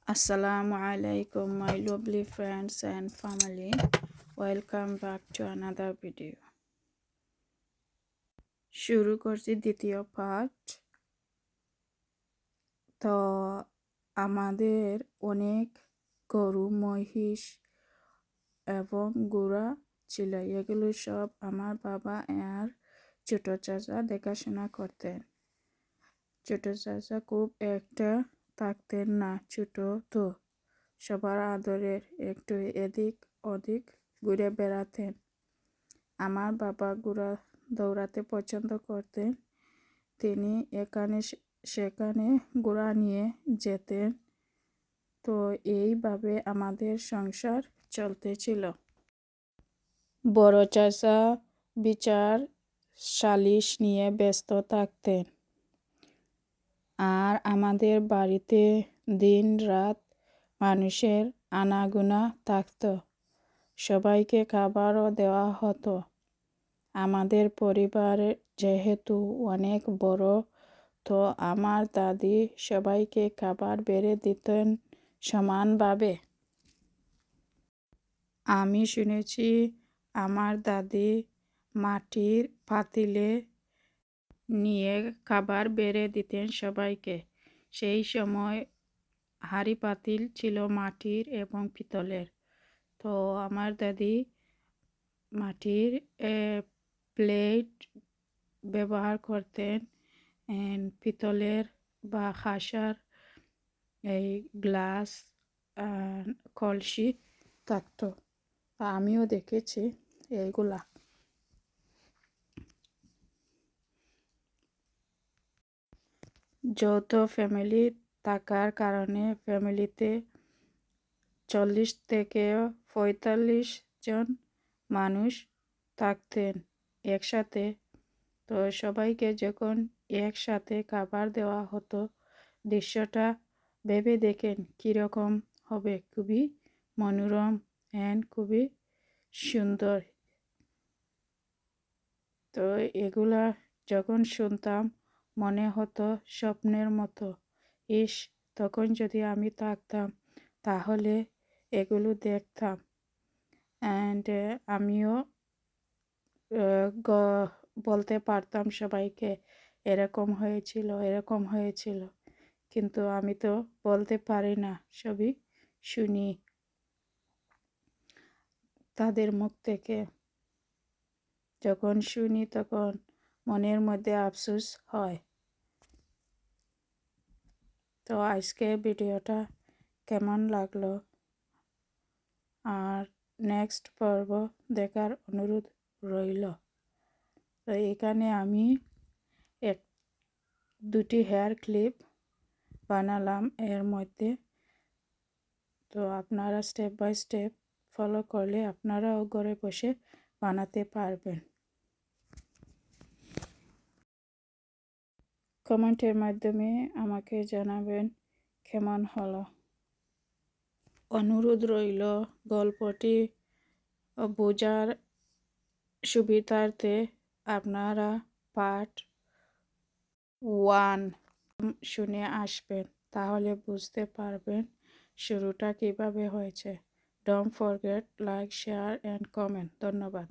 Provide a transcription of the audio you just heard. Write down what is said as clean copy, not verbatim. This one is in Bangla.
Assalamu alaikum my lovely friends and family. Welcome back to another video. শুরু করছি দ্বিতীয় পার্ট। তো আমাদের অনেক গরু মহিষ এবং ঘোড়া ছিল। এগুলো সব আমার বাবা আর ছোট চাচা দেখাশোনা করতেন। ছোট চাচা খুব একটা থাকতেন না, ছোট তো সবার আদরের, একটু এদিক ওদিক ঘুরে বেড়াতেন। আমার বাবা ঘোড়া দৌড়াতে পছন্দ করতেন। তিনি এখানে সেখানে ঘোড়া নিয়ে যেতেন। তো এইভাবে আমাদের সংসার চলতেছিল। বড় চাচা বিচার সালিশ নিয়ে ব্যস্ত থাকতেন, আর আমাদের বাড়িতে দিন রাত মানুষের আনাগোনা থাকত। সবাইকে খাবারও দেওয়া হতো। আমাদের পরিবার যেহেতু অনেক বড়, তো আমার দাদি সবাইকে খাবার বেড়ে দিতেন সমানভাবে। আমি শুনেছি আমার দাদি মাটির পাতিলে নিয়ে খাবার বেড়ে দিতেন সবাইকে। সেই সময় হাঁড়ি পাতিল ছিল মাটির এবং পিতলের। তো আমার দাদি মাটির প্লেট ব্যবহার করতেন, পিতলের বা খাসার এই গ্লাস কলসি থাকত। আমিও দেখেছি এইগুলা। যৌথ ফ্যামিলি থাকার কারণে ফ্যামিলিতে 40 থেকে 45 জন মানুষ থাকতেন একসাথে। তো সবাইকে যখন একসাথে খাবার দেওয়া হতো, দৃশ্যটা ভেবে দেখেন কীরকম হবে। খুবই মনোরম অ্যান্ড খুবই সুন্দর। তো এগুলা যখন শুনতাম মনে হতো স্বপ্নের মতো। তখন যদি আমি থাকতাম তাহলে এগুলো দেখতাম, অ্যান্ড আমিও বলতে পারতাম সবাইকে এরকম হয়েছিল, এরকম হয়েছিল। কিন্তু আমি তো বলতে পারি না, সবই শুনি তাদের মুখ থেকে। যখন শুনি তখন মনের মধ্যে আফসোস হয়। তো আজকে ভিডিওটা কেমন লাগলো আর নেক্সট পর্ব দেখার অনুরোধ রইল। তো এখানে আমি দুটি হেয়ার ক্লিপ বানালাম এর মধ্যে। তো আপনারা স্টেপ বাই স্টেপ ফলো করলে আপনারাও ঘরে বসে বানাতে পারবেন। কমেন্টের মাধ্যমে আমাকে জানাবেন কেমন হলো। অনুরোধ রইল গল্পটি বোঝার সুবিধার্থে আপনারা পার্ট 1 শুনে আসবেন, তাহলে বুঝতে পারবেন শুরুটা কিভাবে হয়েছে। Don't forget like, share and comment. ধন্যবাদ।